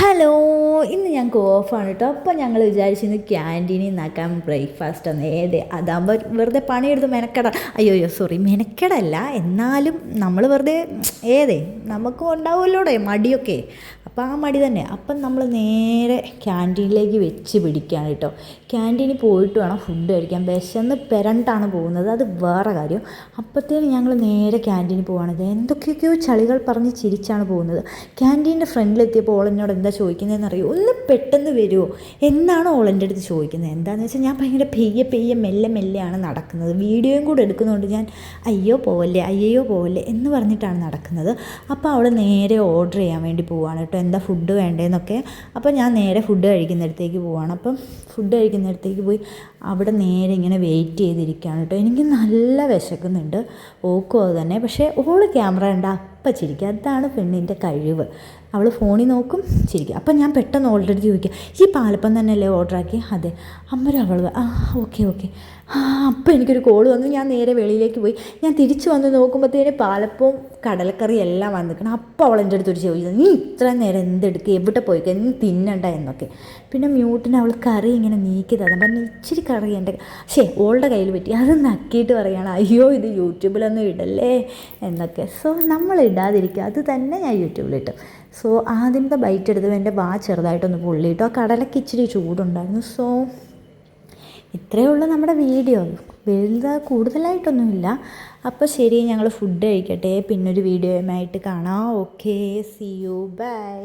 Hello, ഇന്ന് ഞങ്ങൾക്ക് ഓഫാണ് കേട്ടോ. അപ്പോൾ ഞങ്ങൾ വിചാരിച്ചിരുന്നു ക്യാൻറ്റീനിൽ നിന്നാക്കാം ബ്രേക്ക്ഫാസ്റ്റ് ഒന്ന്. അതാകുമ്പോൾ വെറുതെ പണിയെടുത്ത് അയ്യോ സോറി മെനക്കെടല്ല, എന്നാലും നമ്മൾ വെറുതെ നമുക്കും ഉണ്ടാവുമല്ലോടെ മടിയൊക്കെ. അപ്പോൾ ആ മടി തന്നെ. അപ്പം നമ്മൾ നേരെ ക്യാൻറ്റീനിലേക്ക് വെച്ച് പിടിക്കുകയാണ് കേട്ടോ. ക്യാൻറ്റീനിൽ പോയിട്ട് വേണം ഫുഡ് കഴിക്കാൻ. വിശന്ന് പെരണ്ടാണ് പോകുന്നത്, അത് വേറെ കാര്യം. അപ്പോഴത്തേനും ഞങ്ങൾ നേരെ ക്യാൻറ്റീനിൽ പോവുകയാണിത്. എന്തൊക്കെയൊക്കെയോ ചളികൾ പറഞ്ഞ് ചിരിച്ചാണ് പോകുന്നത്. ക്യാൻറ്റീൻ്റെ ഫ്രണ്ടിലെത്തിയപ്പോൾ ഓളെന്നോട് എന്താ ചോദിക്കുന്നതെന്ന് അറിയോ? ഒന്ന് പെട്ടെന്ന് വരുമോ എന്നാണ് ഓളെൻ്റെ അടുത്ത് ചോദിക്കുന്നത്. എന്താണെന്ന് വെച്ചാൽ ഞാൻ ഭയങ്കര പെയ്യെ മെല്ലെയാണ് നടക്കുന്നത്. വീഡിയോയും കൂടെ എടുക്കുന്നതുകൊണ്ട് ഞാൻ അയ്യോ പോവല്ലേ എന്ന് പറഞ്ഞിട്ടാണ് നടക്കുന്നത്. അപ്പോൾ അവൾ നേരെ ഓർഡർ ചെയ്യാൻ വേണ്ടി പോവുകയാണ് കേട്ടോ, എന്താ ഫുഡ് വേണ്ടതെന്നൊക്കെ. അപ്പോൾ ഞാൻ നേരെ ഫുഡ് കഴിക്കുന്നിടത്തേക്ക് പോവുകയാണ്. അപ്പം ഫുഡ് കഴിക്കുന്നിടത്തേക്ക് പോയി അവിടെ നേരെ ഇങ്ങനെ വെയിറ്റ് ചെയ്തിരിക്കുകയാണ് കേട്ടോ. എനിക്ക് നല്ല വിശക്കുന്നുണ്ട്, ഓക്കും അത് തന്നെ. പക്ഷേ ഓള് ക്യാമറ കണ്ട അപ്പം ചിരിക്കുക, അതാണ് പെണ്ണിൻ്റെ കഴിവ്. അവൾ ഫോണിൽ നോക്കും, ചിരിക്കും. അപ്പം ഞാൻ പെട്ടെന്ന് ഓൾറെഡി ചോദിക്കുക, ഈ പാലപ്പം തന്നെയല്ലേ ഓർഡറാക്കി? അതെ. അമ്മരും അവൾ ഓക്കെ അപ്പോൾ എനിക്കൊരു കോൾ വന്നു. ഞാൻ നേരെ വെളിയിലേക്ക് പോയി. ഞാൻ തിരിച്ചു വന്ന് നോക്കുമ്പോഴത്തേന് പാലപ്പവും കടലക്കറിയും എല്ലാം വന്നിരിക്കണം. അപ്പോൾ അവൾ എൻ്റെ അടുത്തൊരു ചോദിച്ചത്, നീ ഇത്രയും നേരം എന്തെടുക്കുക, എവിടെ പോയിക്കുക, നീ തിന്നണ്ട എന്നൊക്കെ. പിന്നെ മ്യൂട്ടിന് അവൾ കറി ഇങ്ങനെ നീക്കി തന്നെ പറഞ്ഞു, ഇച്ചിരി കറി എൻ്റെ ഓളുടെ കയ്യിൽ പറ്റി. അത് നക്കിയിട്ട് പറയുകയാണ്, അയ്യോ ഇത് യൂട്യൂബിലൊന്നും ഇടല്ലേ എന്നൊക്കെ. സോ നമ്മൾ ഇടാതിരിക്കുക, അത് തന്നെ ഞാൻ യൂട്യൂബിലിട്ടു. സോ ആദ്യത്തെ ബൈറ്റ് എടുത്തപ്പോൾ എൻ്റെ ചെറുതായിട്ടൊന്ന് പൊള്ളിയിട്ടു. ആ കടലയ്ക്ക് ഇച്ചിരി ചൂടുണ്ടായിരുന്നു. സോ ഇത്രയേ ഉള്ളൂ നമ്മുടെ വീഡിയോ, കൂടുതലായിട്ടൊന്നുമില്ല. അപ്പോൾ ശരി, ഞങ്ങൾ ഫുഡ് കഴിക്കട്ടെ, പിന്നൊരു വീഡിയോയുമായിട്ട് കാണാം. Okay, see you, by.